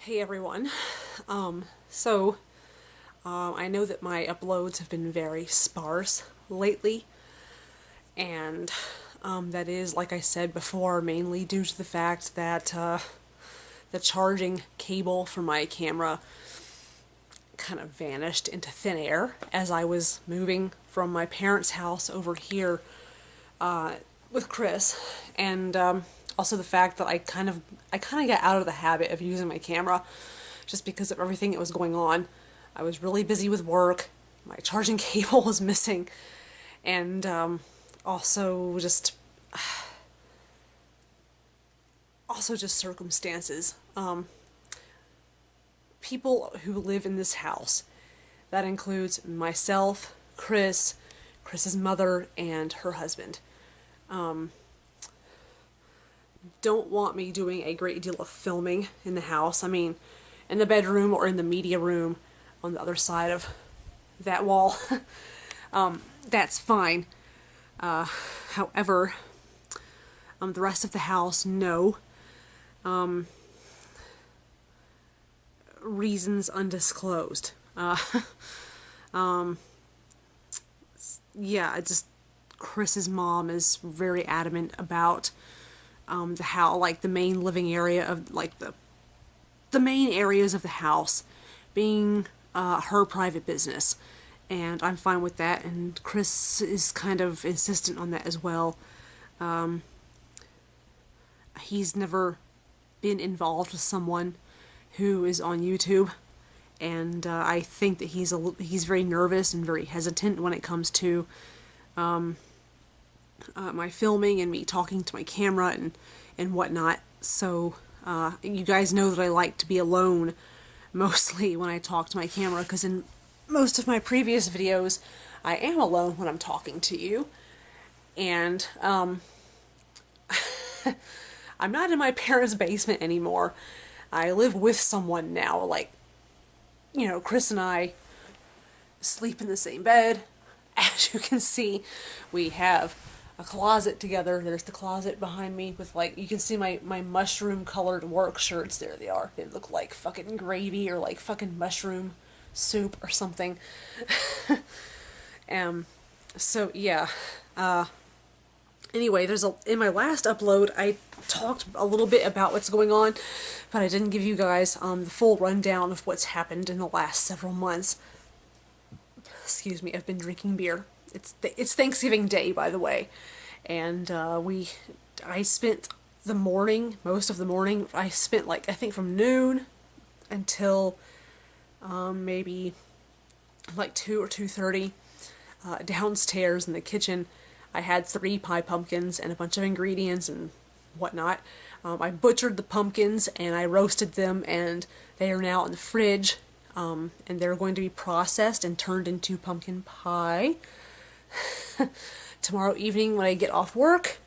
Hey everyone. I know that my uploads have been very sparse lately, and that is, like I said before, mainly due to the fact that the charging cable for my camera kind of vanished into thin air as I was moving from my parents' house over here with Chris, and also the fact that I kind of got out of the habit of using my camera just because of everything that was going on. I was really busy with work. My charging cable was missing, and also just circumstances. People who live in this house. That includes myself, Chris's mother, and her husband. Don't want me doing a great deal of filming in the house. I mean, in the bedroom or in the media room on the other side of that wall. That's fine. However, the rest of the house, no. Reasons undisclosed. Yeah, Chris's mom is very adamant about the main living area of the main areas of the house being her private business, and I'm fine with that. And Chris is kind of insistent on that as well. He's never been involved with someone who is on YouTube, and I think that he's very nervous and very hesitant when it comes to my filming and me talking to my camera and whatnot. So you guys know that I like to be alone mostly when I talk to my camera, because in most of my previous videos I am alone when I'm talking to you, and I'm not in my parents' basement anymore. I live with someone now. Chris and I sleep in the same bed. As you can see, we have a closet together. There's the closet behind me with, you can see my mushroom colored work shirts. There they are. They look like fucking gravy or like fucking mushroom soup or something. So yeah. Anyway, in my last upload, I talked a little bit about what's going on, but I didn't give you guys the full rundown of what's happened in the last several months. Excuse me, I've been drinking beer. It's Thanksgiving Day, by the way, and I spent the morning, most of the morning. I spent I think from noon until maybe 2 or 2:30 downstairs in the kitchen. I had 3 pie pumpkins and a bunch of ingredients and whatnot. I butchered the pumpkins and I roasted them, and they are now in the fridge, and they're going to be processed and turned into pumpkin pie tomorrow evening when I get off work.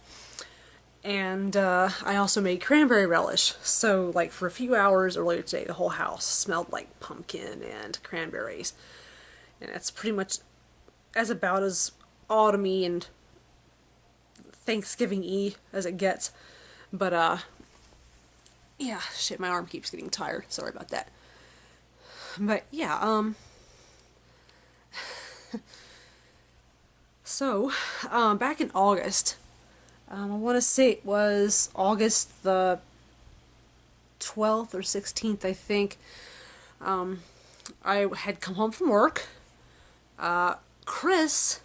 And I also made cranberry relish. So for a few hours earlier today, the whole house smelled like pumpkin and cranberries. And that's pretty much about as autumny and Thanksgiving-y as it gets. But yeah, shit, my arm keeps getting tired. Sorry about that. But yeah, so back in August, I want to say it was August the 12th or 16th, I think. I had come home from work. Chris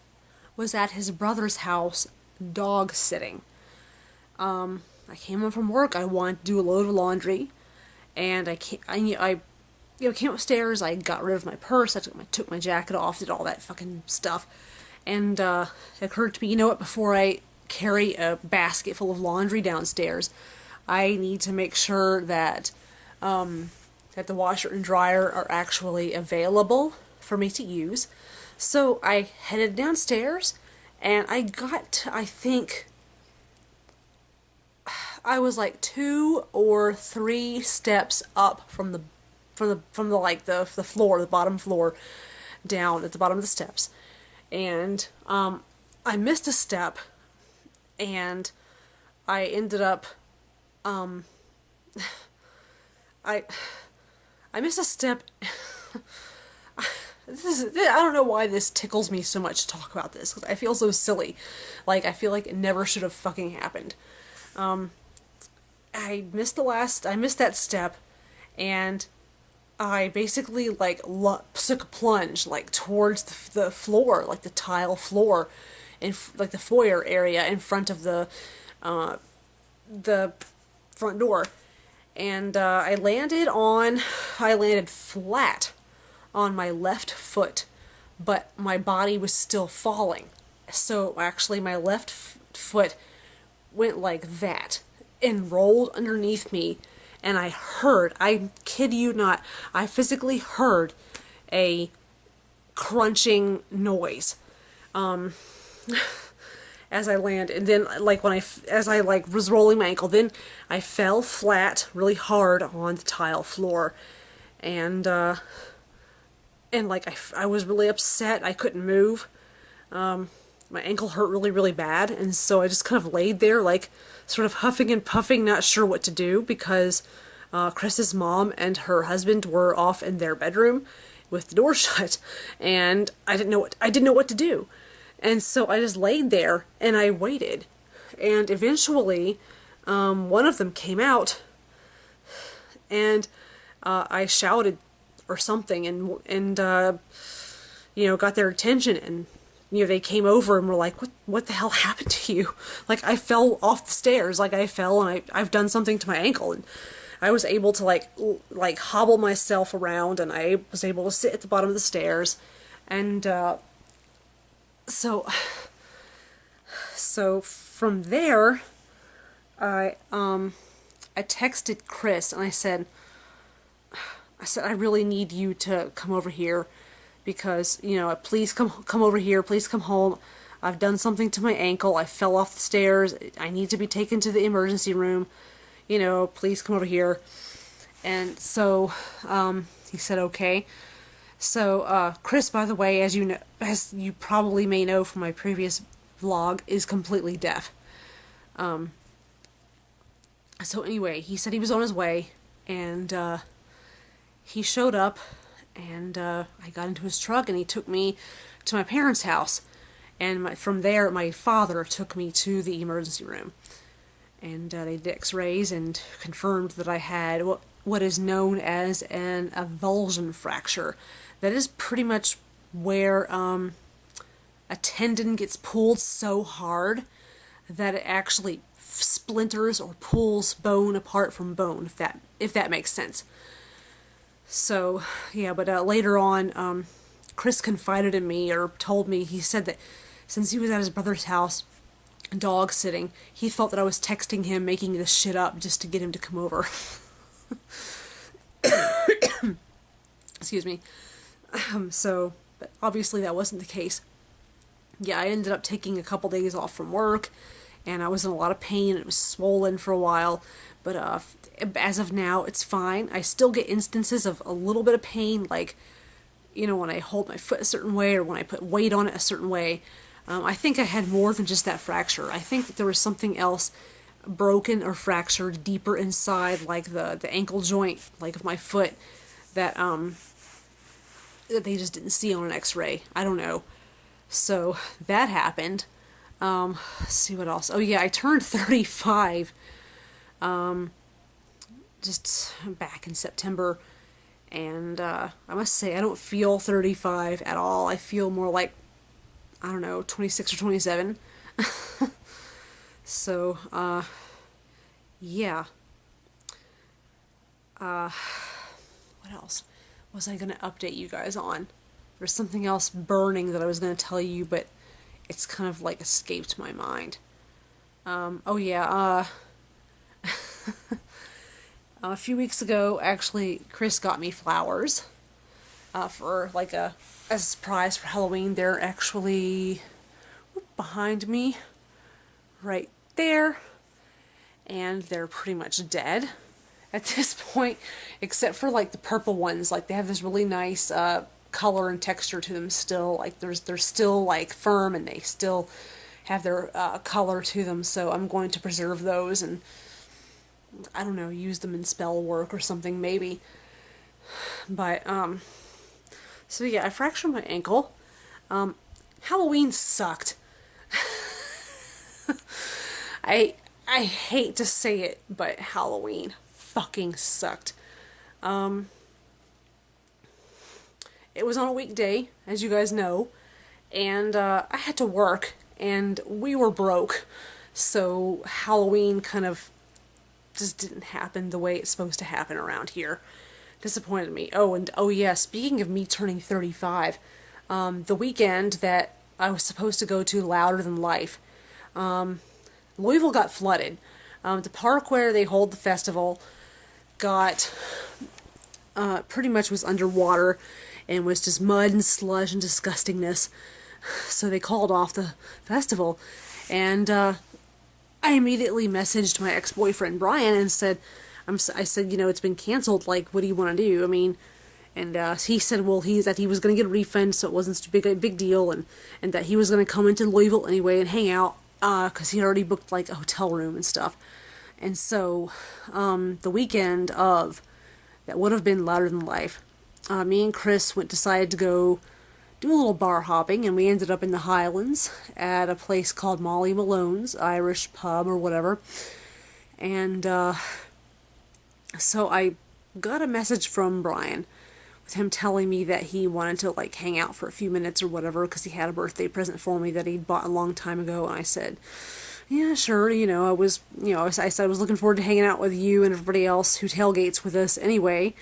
was at his brother's house dog sitting. I came home from work. I wanted to do a load of laundry, and I came upstairs. I got rid of my purse. I took my jacket off, did all that fucking stuff, and it occurred to me, you know what? Before I carry a basket full of laundry downstairs, I need to make sure that that the washer and dryer are actually available for me to use. So I headed downstairs, and I got to, I think I was 2 or 3 steps up from the floor, the bottom floor, down at the bottom of the steps, and I missed a step, and I ended up I I missed a step. I don't know why this tickles me so much to talk about this, because I feel so silly. Like, I feel like it never should have fucking happened. I missed that step, and I basically, like, took a plunge, like, towards the floor, like, the tile floor, in, like, the foyer area in front of the front door. And, I landed flat on my left foot, but my body was still falling. So, actually, my left foot went like that and rolled underneath me, and I kid you not, I physically heard a crunching noise as I landed. And then, like, as I, like, was rolling my ankle, then I fell flat really hard on the tile floor, and like, I was really upset. I couldn't move. My ankle hurt really, really bad, and so I just kind of laid there, like, sort of huffing and puffing, not sure what to do, because Chris's mom and her husband were off in their bedroom with the door shut, and I didn't know what to do. And so I just laid there, and I waited. And eventually, one of them came out, and I shouted or something, and got their attention, and they came over and were like, what the hell happened to you? Like, I fell off the stairs, like, I fell, and I've done something to my ankle, and I was able to, like hobble myself around, and I was able to sit at the bottom of the stairs, and, so from there, I texted Chris, and I said, I really need you to come over here, because, please come over here, please come home. I've done something to my ankle, I fell off the stairs, I need to be taken to the emergency room, please come over here. And so, he said okay. So, Chris, by the way, as you probably may know from my previous vlog, is completely deaf. So anyway, he said he was on his way, and, he showed up, and I got into his truck, and he took me to my parents' house. And from there, my father took me to the emergency room. And they did x-rays and confirmed that I had what is known as an avulsion fracture. That is pretty much where a tendon gets pulled so hard that it actually splinters or pulls bone apart from bone, if that makes sense. So, yeah, but later on, Chris confided in me, or told me, he said that since he was at his brother's house, dog sitting, he thought that I was texting him, making this shit up just to get him to come over. Excuse me. But obviously that wasn't the case. Yeah, I ended up taking a couple days off from work, and I was in a lot of pain, and it was swollen for a while, but as of now, it's fine. I still get instances of a little bit of pain, like, when I hold my foot a certain way, or when I put weight on it a certain way. I think I had more than just that fracture. I think that there was something else broken or fractured deeper inside, like the ankle joint, like of my foot, that that they just didn't see on an x-ray. I don't know. So that happened. Let's see what else. Oh yeah, I turned 35 just back in September, and I must say I don't feel 35 at all. I feel more like, I don't know, 26 or 27. So, yeah. What else was I going to update you guys on? There's something else burning that I was going to tell you, but it's kind of like escaped my mind. Oh yeah, a few weeks ago, actually, Chris got me flowers, for like a surprise for Halloween. They're actually behind me, right there, and they're pretty much dead at this point, except for like the purple ones. Like, they have this really nice color and texture to them still. Like, they're still like firm, and they still have their color to them. So I'm going to preserve those, and I don't know, use them in spell work or something maybe. But, so yeah, I fractured my ankle. Halloween sucked. I I hate to say it, but Halloween fucking sucked. It was on a weekday, as you guys know, and I had to work, and we were broke, so Halloween kind of just didn't happen the way it's supposed to happen around here. Disappointed me. Oh, and oh yeah, speaking of me turning 35, the weekend that I was supposed to go to Louder Than Life, Louisville got flooded. The park where they hold the festival got pretty much was underwater and was just mud and sludge and disgustingness. So they called off the festival, and I immediately messaged my ex-boyfriend Brian and said, I said, you know, it's been canceled. Like, what do you want to do? I mean, and he said, well, that he was going to get a refund, so it wasn't such a big deal, and that he was going to come into Louisville anyway and hang out, because he already booked like a hotel room and stuff. And so, the weekend of that would have been Louder Than Life, me and Chris decided to go do a little bar hopping, and we ended up in the Highlands at a place called Molly Malone's Irish pub or whatever. And so I got a message from Brian with him telling me that he wanted to like hang out for a few minutes or whatever because he had a birthday present for me that he'd bought a long time ago. And I said, yeah, sure. You know, I said I was looking forward to hanging out with you and everybody else who tailgates with us anyway.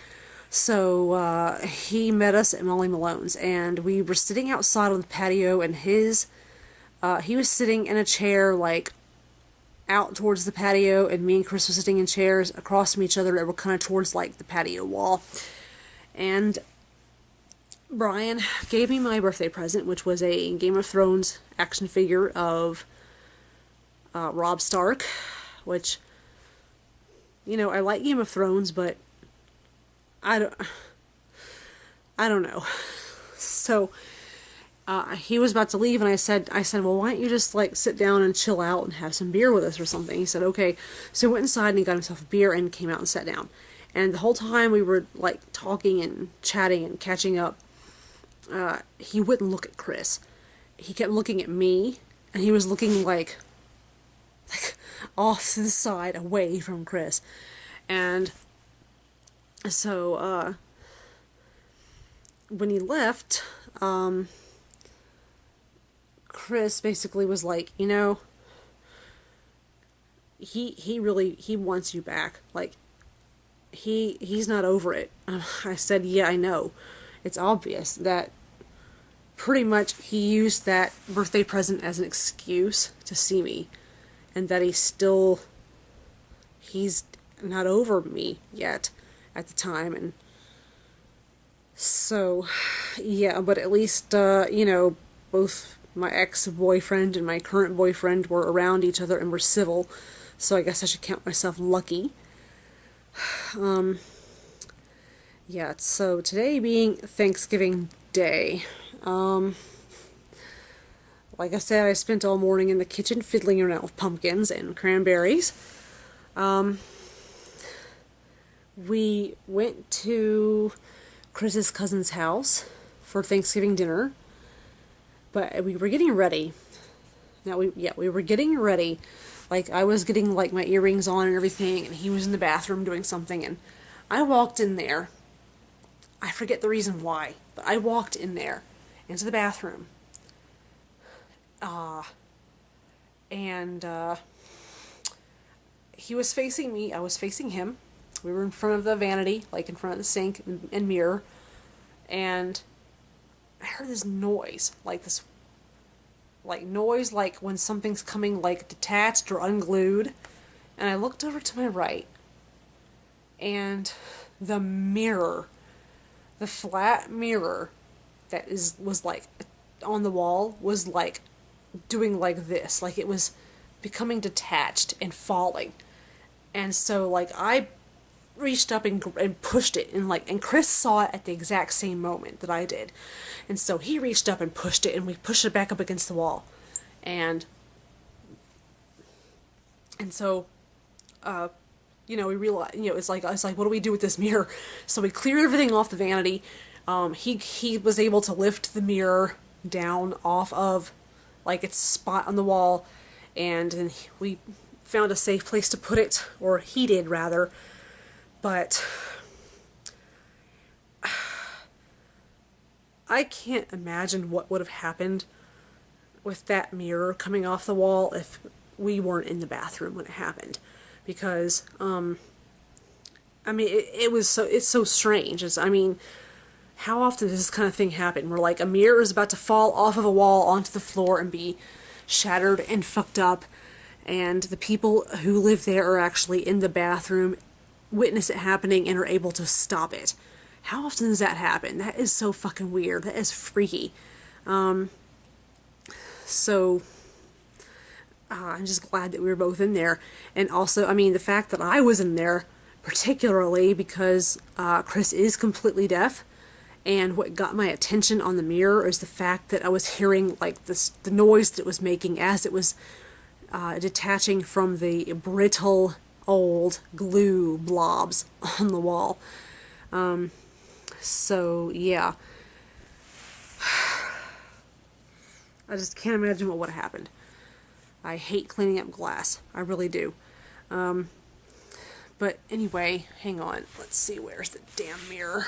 So he met us at Molly Malone's, and we were sitting outside on the patio, and he was sitting in a chair like out towards the patio, and me and Chris were sitting in chairs across from each other that were kind of towards like the patio wall. And Brian gave me my birthday present, which was a Game of Thrones action figure of Robb Stark, which, you know, I like Game of Thrones, but I don't know. So he was about to leave, and I said, well, why don't you just like sit down and chill out and have some beer with us or something? He said, okay. So he went inside and he got himself a beer and came out and sat down. And the whole time we were like talking and chatting and catching up, he wouldn't look at Chris. He kept looking at me, and he was looking like off to the side away from Chris. And so when he left, Chris basically was like, you know, he really wants you back. Like, he's not over it. I said, yeah, I know. It's obvious that pretty much he used that birthday present as an excuse to see me, and that he's not over me yet at the time. And so, yeah, but at least, you know, both my ex-boyfriend and my current boyfriend were around each other and were civil, so I guess I should count myself lucky. Yeah, so today being Thanksgiving Day, like I said, I spent all morning in the kitchen fiddling around with pumpkins and cranberries. We went to Chris's cousin's house for Thanksgiving dinner, but we were getting ready. Now, we were getting ready. Like, I was getting, like, my earrings on and everything, and he was in the bathroom doing something, and I walked in there. I forget the reason why, but I walked in there, into the bathroom. And he was facing me, I was facing him. We were in front of the vanity, like in front of the sink and mirror, and I heard this noise, like when something's coming, like, detached or unglued, and I looked over to my right, and the mirror, the flat mirror that was, like, on the wall, was, like, doing like this, like it was becoming detached and falling. And so, like, I reached up and pushed it, and Chris saw it at the exact same moment that I did. And so he reached up and pushed it, and we pushed it back up against the wall. And so we realized, it's like, what do we do with this mirror? So we cleared everything off the vanity. He was able to lift the mirror down off of, like, its spot on the wall, and then we found a safe place to put it, or he did rather. But I can't imagine what would have happened with that mirror coming off the wall if we weren't in the bathroom when it happened. Because, I mean, it's so strange. How often does this kind of thing happen? Where, like, a mirror is about to fall off of a wall onto the floor and be shattered and fucked up, and the people who live there are actually in the bathroom, witness it happening, and are able to stop it. How often does that happen? That is so fucking weird. That is freaky. So, I'm just glad that we were both in there. And also, I mean, the fact that I was in there, particularly because Chris is completely deaf, and what got my attention on the mirror is the fact that I was hearing, like, the noise that it was making as it was detaching from the brittle old glue blobs on the wall. So, yeah. I just can't imagine what would have happened. I hate cleaning up glass. I really do. But anyway, hang on. Let's see, where's the damn mirror?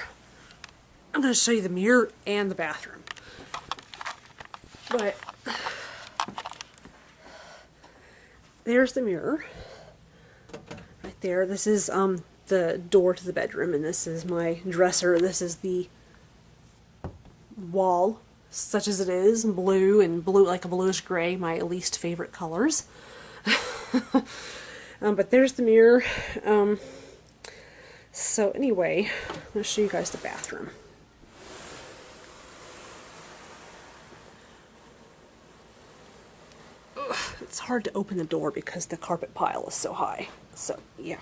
I'm going to show you the mirror and the bathroom. But there's the mirror. Right there. This is the door to the bedroom, and this is my dresser. This is the wall, such as it is, blue, like a bluish gray, my least favorite colors. But there's the mirror. So anyway, I'm going to show you guys the bathroom. Ugh, it's hard to open the door because the carpet pile is so high. So, yeah.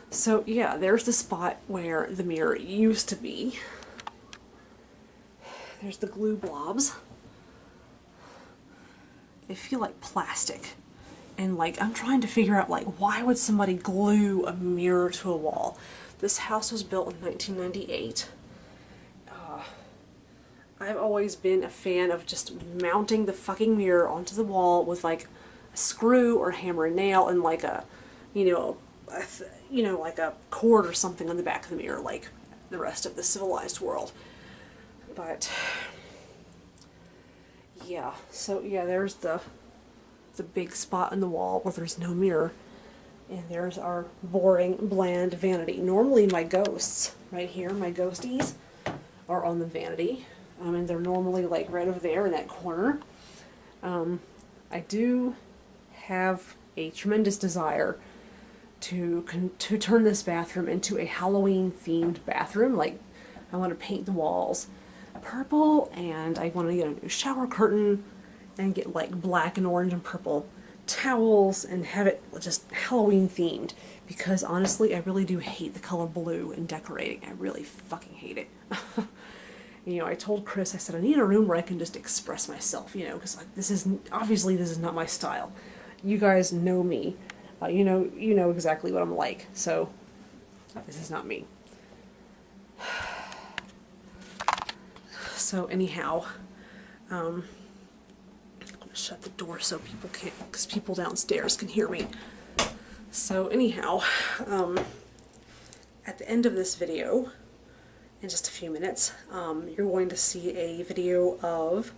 So, yeah, there's the spot where the mirror used to be. There's the glue blobs. They feel like plastic. And, like, I'm trying to figure out, like, why would somebody glue a mirror to a wall? This house was built in 1998. I've always been a fan of just mounting the fucking mirror onto the wall with, like, a screw or hammer and nail and, like, like a cord or something on the back of the mirror, like the rest of the civilized world. But yeah, so yeah, there's the big spot in the wall where there's no mirror, and there's our boring, bland vanity. Normally my ghosts, right here, my ghosties, are on the vanity, and they're normally like right over there in that corner. I do have a tremendous desire to turn this bathroom into a Halloween-themed bathroom. Like, I want to paint the walls purple, and I want to get a new shower curtain, and get, like, black and orange and purple towels, and have it just Halloween-themed. Because, honestly, I really do hate the color blue in decorating. I really fucking hate it. I told Chris, I said, I need a room where I can just express myself, because, like, this is not my style. You guys know me. You know exactly what I'm like, so this is not me. So anyhow, I'm gonna shut the door so people can't, because people downstairs can hear me. So anyhow, at the end of this video, in just a few minutes, you're going to see a video of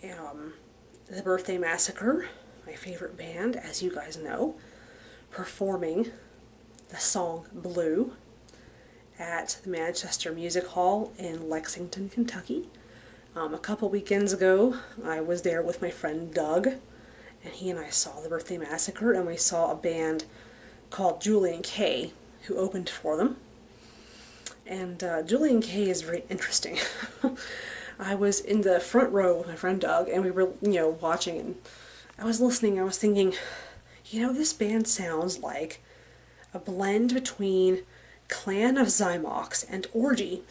the Birthday Massacre, my favorite band, as you guys know, performing the song Blue at the Manchester Music Hall in Lexington, Kentucky. A couple weekends ago, I was there with my friend Doug, and he and I saw the Birthday Massacre, and we saw a band called Julian K, who opened for them. And Julian K is very interesting. I was in the front row with my friend Doug, and we were, watching, and I was listening, I was thinking, this band sounds like a blend between Clan of Zymox and Orgy.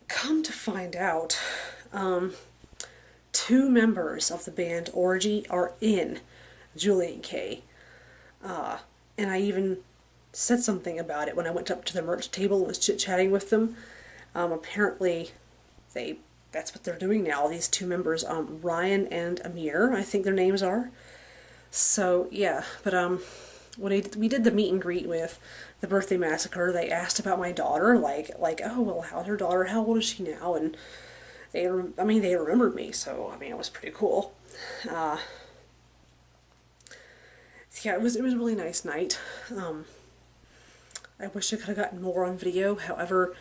Come to find out, 2 members of the band Orgy are in Julie and Kay. And I even said something about it when I went up to the merch table and was chit-chatting with them. Apparently, that's what they're doing now. These 2 members, Ryan and Amir, I think their names are. So yeah, but when we did the meet and greet with the Birthday Massacre, they asked about my daughter, like oh well, how's her daughter? How old is she now? And they remembered me, so I mean it was pretty cool. Yeah, it was a really nice night. I wish I could have gotten more on video. However,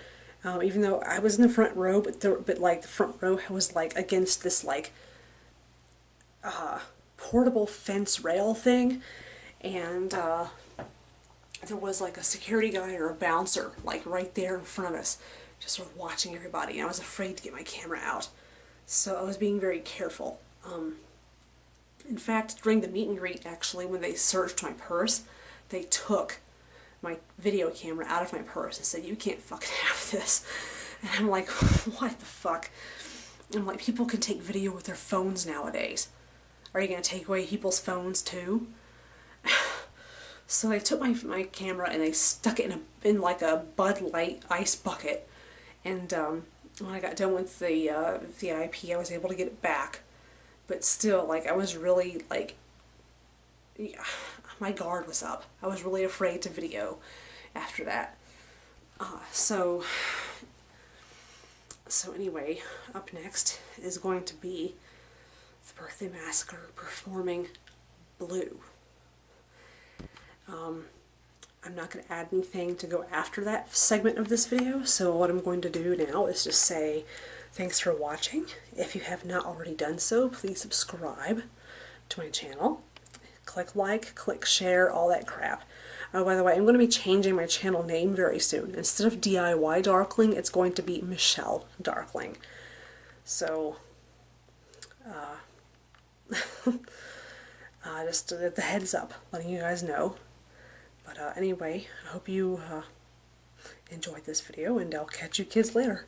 even though I was in the front row, but like the front row was like against this like portable fence rail thing, and there was like a security guy or a bouncer like right there in front of us, just sort of watching everybody. And I was afraid to get my camera out, so I was being very careful. In fact, during the meet and greet, actually, when they searched my purse, they took my video camera out of my purse and said, "You can't fucking have this." And I'm like, what the fuck? I'm like, people can take video with their phones nowadays. Are you going to take away people's phones too? So they took my camera and they stuck it in like a Bud Light ice bucket. And when I got done with the VIP, I was able to get it back. But still, like, I was really, like, yeah, my guard was up. I was really afraid to video after that. So anyway, up next is going to be the Birthday Massacre performing Blue. I'm not going to add anything to go after that segment of this video, so what I'm going to do now is just say thanks for watching. If you have not already done so, please subscribe to my channel. Click like, click share, all that crap. Oh, by the way, I'm going to be changing my channel name very soon. Instead of DIY Darkling, it's going to be Michelle Darkling. So, just the heads up, letting you guys know. But anyway, I hope you enjoyed this video, and I'll catch you kids later.